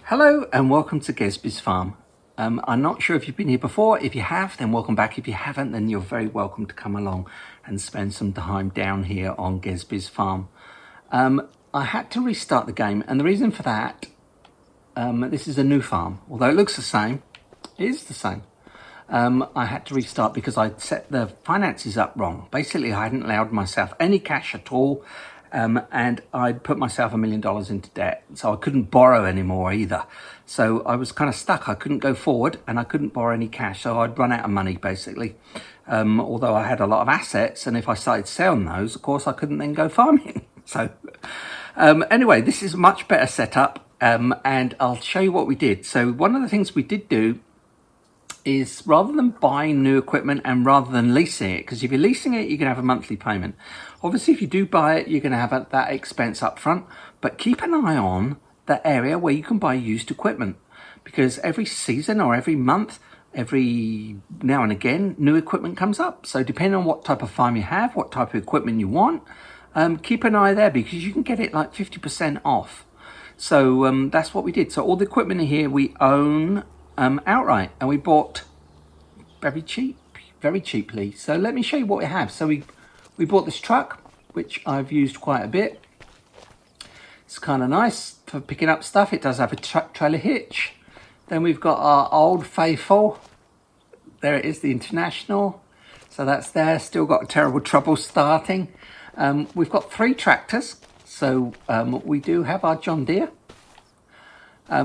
Hello and welcome to Gesby's Farm. I'm not sure if you've been here before. If you have, then welcome back. If you haven't, then you're very welcome to come along and spend some time down here on Gesby's Farm. I had to restart the game, and the reason for that, this is a new farm. Although it looks the same, it is the same. I had to restart because I'd set the finances up wrong. Basically, I hadn't allowed myself any cash at all. And I'd put myself $1 million into debt, so I couldn't borrow anymore either. So I was kind of stuck. I couldn't go forward and I couldn't borrow any cash, so I'd run out of money basically. Although I had a lot of assets, and if I started selling those, of course I couldn't then go farming. So anyway, this is a much better setup, and I'll show you what we did. So one of the things we did do is, rather than buying new equipment and rather than leasing it, because if you're leasing it, you can have a monthly payment. Obviously, if you do buy it, you're going to have that expense up front, but keep an eye on the area where you can buy used equipment, because every season or every month, every now and again, new equipment comes up. So depending on what type of farm you have, what type of equipment you want, keep an eye there, because you can get it like 50% off. So that's what we did. So all the equipment in here we own outright, and we bought very cheaply. So let me show you what we have. So we bought this truck, which I've used quite a bit. It's kind of nice for picking up stuff. It does have a truck trailer hitch. Then we've got our Old Faithful. There it is, the International. So that's there. Still got terrible trouble starting. We've got 3 tractors. So we do have our John Deere,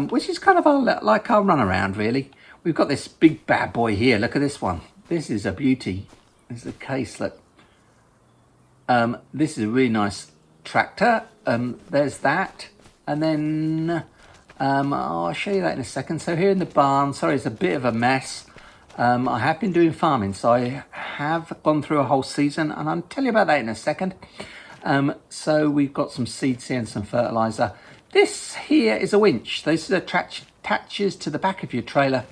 which is kind of like our runaround, really. We've got this big bad boy here. Look at this one. This is a beauty. This is a case. Look. This is a really nice tractor. There's that. And then I'll show you that in a second. So here in the barn, sorry, it's a bit of a mess. I have been doing farming, so I have gone through a whole season, and I'll tell you about that in a second. So we've got some seeds here and some fertilizer. This here is a winch. This is attaches to the back of your trailer,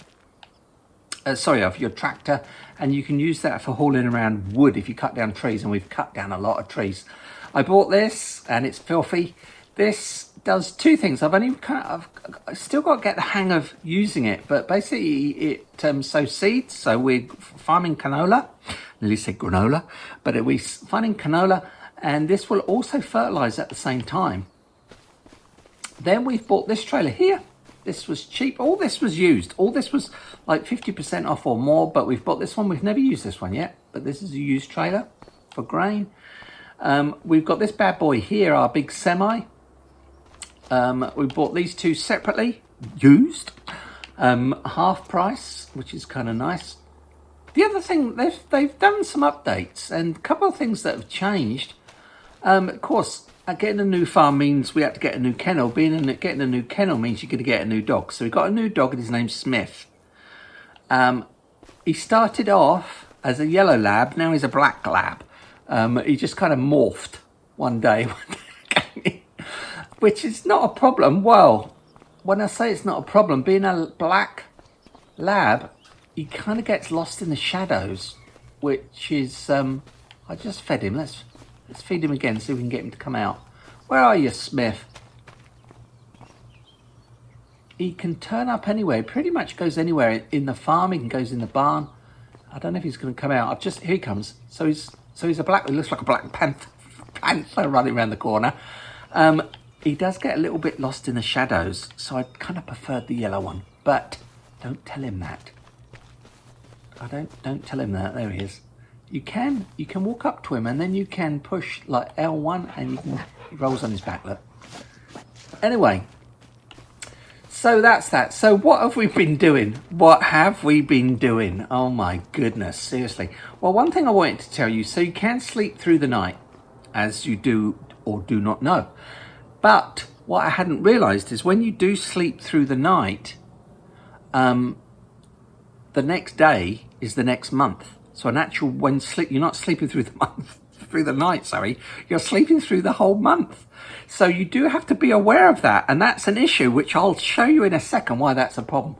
of your tractor, and you can use that for hauling around wood if you cut down trees, and we've cut down a lot of trees. I bought this, and it's filthy. This does 2 things. I've still got to get the hang of using it, but basically it sows seeds. So we're farming canola. I nearly said granola, but we're farming canola, and this will also fertilize at the same time. Then we've bought this trailer here. This was cheap. All this was used. All this was like 50% off or more, but we've bought this one. We've never used this one yet, but this is a used trailer for grain. We've got this bad boy here, our big semi. We bought these 2 separately, used, half price, which is kind of nice. The other thing, they've done some updates, and a couple of things that have changed. Of course, getting a new farm means we had to get a new kennel. Getting a new kennel means you're going to get a new dog. So we got a new dog, and his name's Smith. He started off as a yellow lab. Now he's a black lab. He just kind of morphed one day, which is not a problem. Well, when I say it's not a problem, being a black lab, he kind of gets lost in the shadows, which is, I just fed him. Let's feed him again, see if we can get him to come out. Where are you, Smith? He can turn up anywhere. He pretty much goes anywhere in the farm. He goes in the barn. I don't know if he's going to come out. Here he comes. So he's a black. He looks like a black panther running around the corner. He does get a little bit lost in the shadows, so I kind of preferred the yellow one. But don't tell him that. Don't tell him that. There he is. You can walk up to him, and then you can push like L1, and he rolls on his back. Look. Anyway, so that's that. So what have we been doing? What have we been doing? Oh my goodness, seriously. Well, one thing I wanted to tell you, so you can sleep through the night, as you do or do not know. But what I hadn't realized is when you do sleep through the night, the next day is the next month. So you're not sleeping through the night, you're sleeping through the whole month. So you do have to be aware of that, and that's an issue, which I'll show you in a second why that's a problem.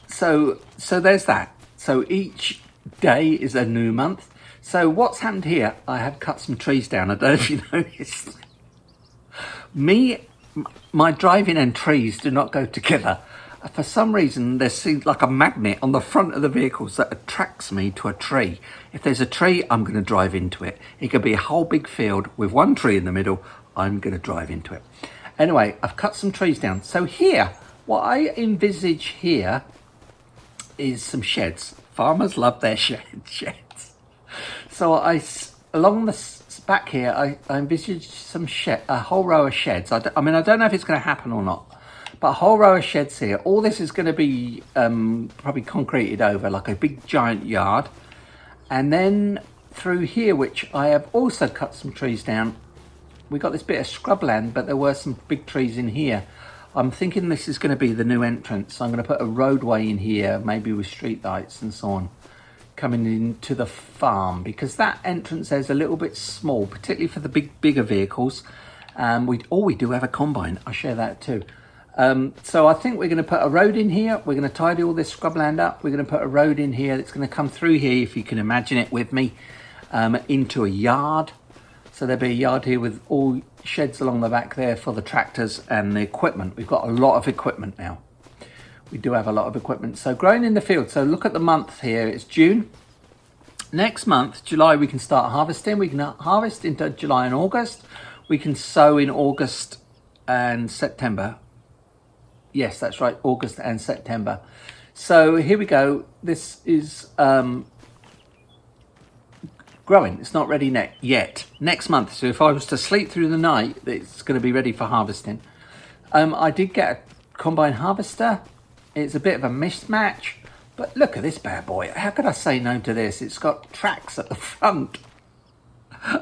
So there's that. So each day is a new month. So what's happened here? I have cut some trees down. I don't know if you noticed. Me my driving and trees do not go together. For some reason, there seems like a magnet on the front of the vehicles that attracts me to a tree. If there's a tree, I'm going to drive into it. It could be a whole big field with one tree in the middle. I'm going to drive into it. Anyway, I've cut some trees down. So here, what I envisage here is some sheds. Farmers love their sheds. So along the back here, I envisage some a whole row of sheds. I don't know if it's going to happen or not. But a whole row of sheds here. All this is going to be probably concreted over like a big giant yard. And then through here, which I have also cut some trees down, we got this bit of scrubland, but there were some big trees in here. I'm thinking this is going to be the new entrance. I'm going to put a roadway in here, maybe with street lights and so on, coming into the farm, because that entrance there is a little bit small, particularly for the bigger vehicles. We do have a combine. I'll share that too. So I think we're going to put a road in here. We're going to tidy all this scrubland up. We're going to put a road in here that's going to come through here, if you can imagine it with me, into a yard. So there'll be a yard here with all sheds along the back there for the tractors and the equipment. We've got a lot of equipment now. We do have a lot of equipment. So growing in the field. So look at the month here. It's June. Next month, July, we can start harvesting. We can harvest into July and August. We can sow in August and September. Yes, that's right, August and September. So here we go. This is growing. It's not ready yet. Next month. So if I was to sleep through the night, it's going to be ready for harvesting. I did get a combine harvester. It's a bit of a mismatch, but look at this bad boy. How could I say no to this? It's got tracks at the front.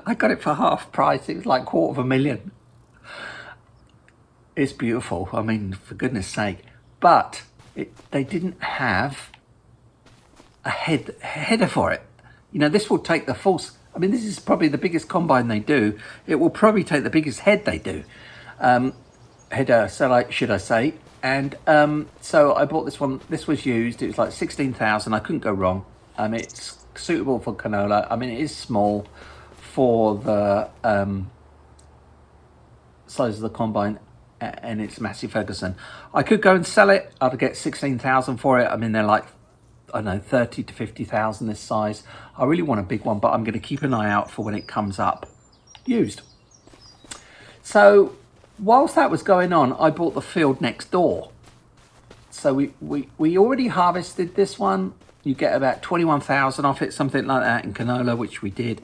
I got it for half price. It was like $250,000. It's beautiful. I mean, for goodness sake. But they didn't have a header for it. You know, this will take the force. I mean, this is probably the biggest combine they do. It will probably take the biggest head they do. Header, so like, should I say. And so I bought this one. This was used. It was like 16,000. I couldn't go wrong. It's suitable for canola. I mean, it is small for the size of the combine, and it's Massey Ferguson. I could go and sell it. I'd get 16,000 for it. I mean, they're like, I don't know, 30 to 50,000 this size. I really want a big one, but I'm going to keep an eye out for when it comes up used. So whilst that was going on, I bought the field next door. So we already harvested this one. You get about 21,000 off it, something like that in canola, which we did.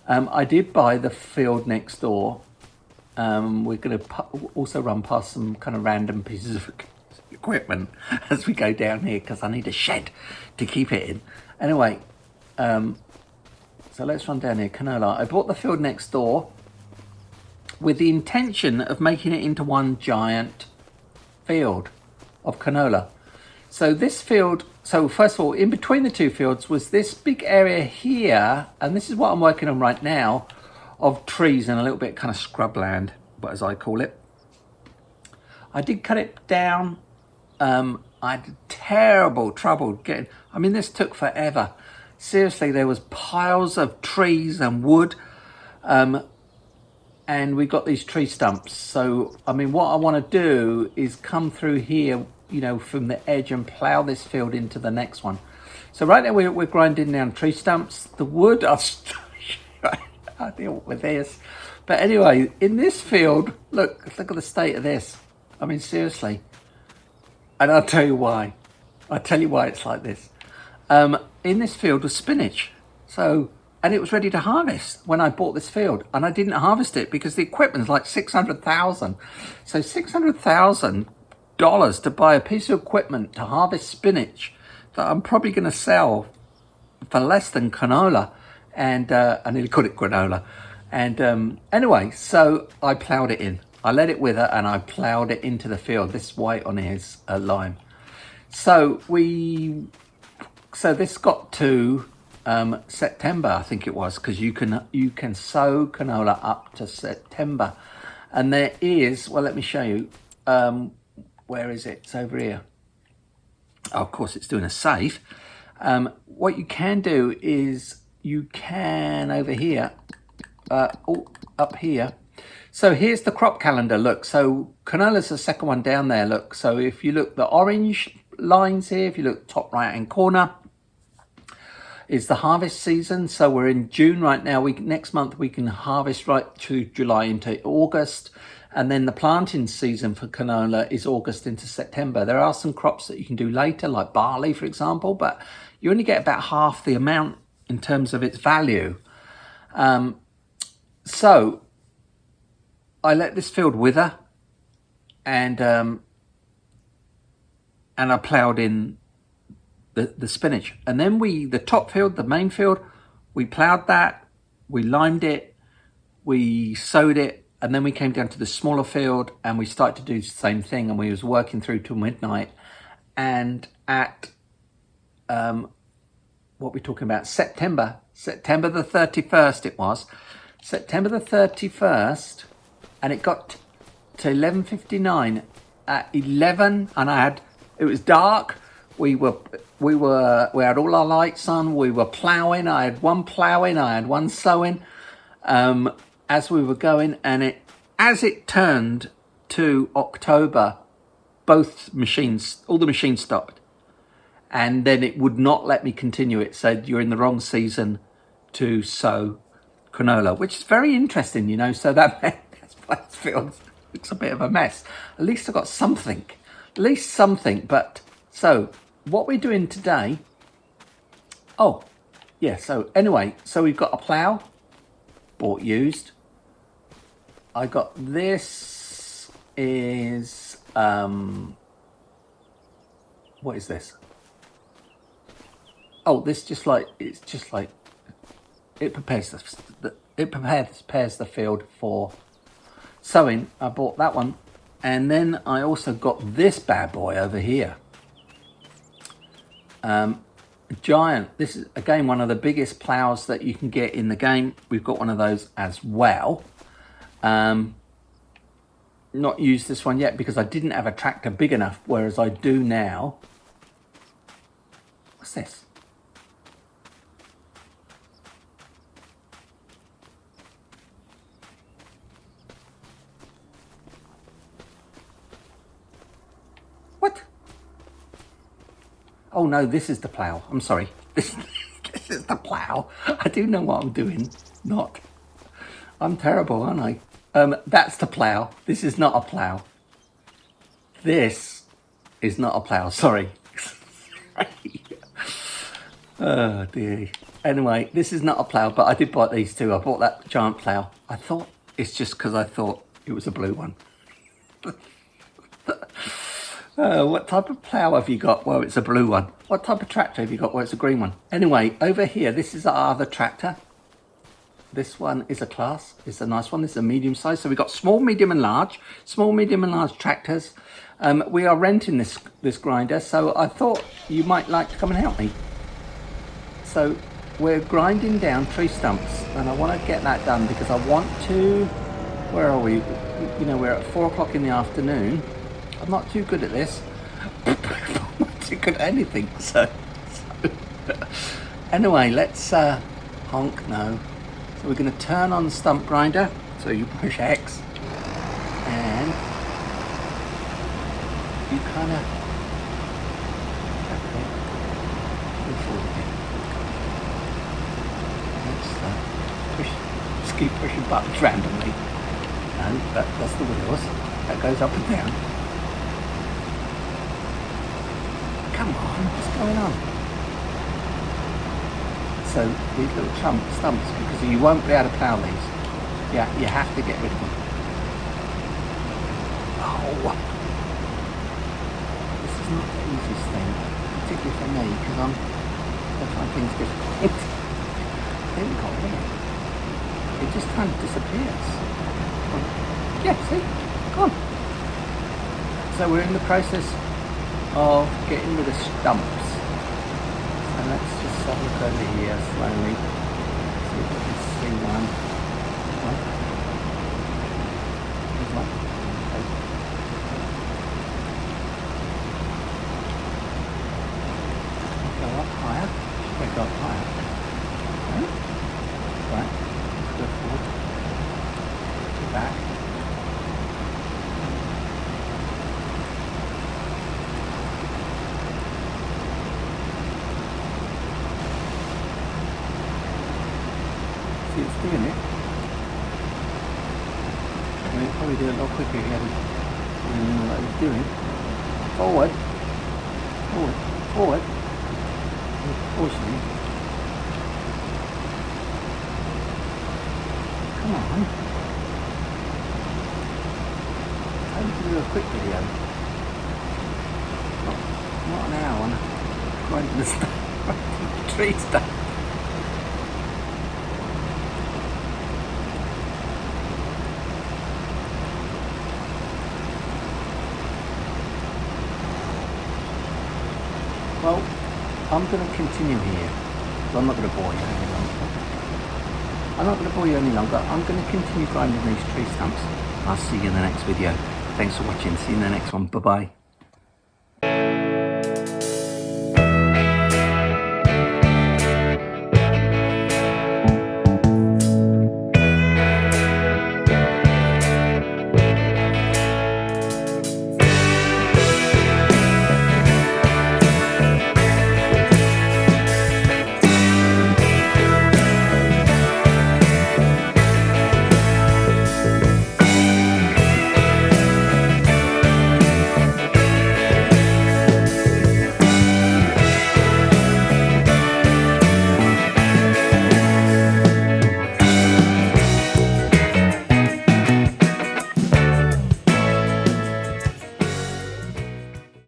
I did buy the field next door. We're going to also run past some kind of random pieces of equipment as we go down here, because I need a shed to keep it in. Anyway, so let's run down here. Canola. I bought the field next door with the intention of making it into one giant field of canola. So this field, so first of all, in between the two fields was this big area here, and this is what I'm working on right now, of trees and a little bit kind of scrubland, but as I call it. I did cut it down. I had terrible trouble getting, I mean, this took forever. Seriously, there was piles of trees and wood, and we got these tree stumps. So, I mean, what I want to do is come through here, you know, from the edge and plow this field into the next one. So right now we're grinding down tree stumps. The wood, I deal with this. But anyway, in this field, look at the state of this. I mean, seriously. And I'll tell you why. I'll tell you why it's like this. In this field was spinach. So, and it was ready to harvest when I bought this field. And I didn't harvest it because the equipment's like $600,000. So $600,000 to buy a piece of equipment to harvest spinach that I'm probably going to sell for less than canola. And I nearly called it granola. And anyway, so I ploughed it in. I let it wither and I ploughed it into the field. This white on here is lime. So this got to September, I think it was, because you can sow canola up to September. And there is, well, let me show you. Where is it? It's over here. Oh, of course, it's doing a save. What you can do is you can over here, up here. So here's the crop calendar. Look, so canola's the second one down there. Look, so if you look, the orange lines here, if you look top right hand corner, is the harvest season. So we're in June right now. Next month we can harvest right to July into August. And then the planting season for canola is August into September. There are some crops that you can do later, like barley, for example, but you only get about half the amount in terms of its value. So I let this field wither, and I ploughed in the spinach. And then the top field, the main field, we ploughed that, we limed it, we sowed it, and then we came down to the smaller field and we started to do the same thing, and we was working through till midnight. And at what we're talking about, September the 31st it was. September the 31st, and it got to 11:59 at 11, and it was dark. We had all our lights on. We were ploughing. I had one ploughing. I had one sowing. As we were going, and as it turned to October, all the machines stopped, and then it would not let me continue. It said you're in the wrong season to sow canola, which is very interesting, you know. So that's why it feels looks a bit of a mess. At least I got something. But so what we're doing today. Oh, yeah. So anyway, so we've got a plough, bought used. I got this is what is this? Oh, this it's just like it prepares the field for sowing. I bought that one, and then I also got this bad boy over here. Giant. This is again one of the biggest plows that you can get in the game. We've got one of those as well. Not used this one yet because I didn't have a tractor big enough, whereas I do now. What's this? What? Oh no, this is the plow. I'm sorry. This is the plow. I do know what I'm doing. I'm terrible, aren't I? That's the plow. This is not a plow. This is not a plow. Sorry. Oh dear. Anyway, this is not a plow, but I did buy these two. I bought that giant plow. I thought it's just because I thought it was a blue one. What type of plow have you got? Well, it's a blue one. What type of tractor have you got? Well, it's a green one. Anyway, over here, this is our other tractor. This one is a class. It's a nice one. This is a medium size. So we've got small, medium and large. Small, medium and large tractors. We are renting this grinder, so I thought you might like to come and help me. So we're grinding down tree stumps, and I want to get that done because I want to... Where are we? You know, we're at 4 o'clock in the afternoon. I'm not too good at this. I'm not too good at anything. So anyway, let's honk. No. So we're going to turn on the stump grinder. So you push X, and you kind of just keep pushing buttons randomly. No, that's the wheels. That goes up and down. Come on, what's going on? So these little stumps, because you won't be able to plough these. Yeah, you have to get rid of them. Oh, this is not the easiest thing, particularly for me, because I find things difficult. I think we got rid of it. It just kind of disappears. Yeah, see? Go on. So we're in the process of getting rid of stumps. So let's just have a look over here slowly. See if we can see one. There's one. Go up higher. We go up higher. Okay. Right. Let's go forward. To back. doing it. I mean, probably do it a lot quicker if he hadn't known what he was doing. Forward. Forward. Forward. Unfortunately. Come on. How do you do a quick video? Not an hour on grinding the stuff. Tree stuff. Well, I'm going to continue here. Well, I'm not going to bore you any longer. I'm not going to bore you any longer. I'm going to continue grinding these tree stumps. I'll see you in the next video. Thanks for watching. See you in the next one. Bye-bye.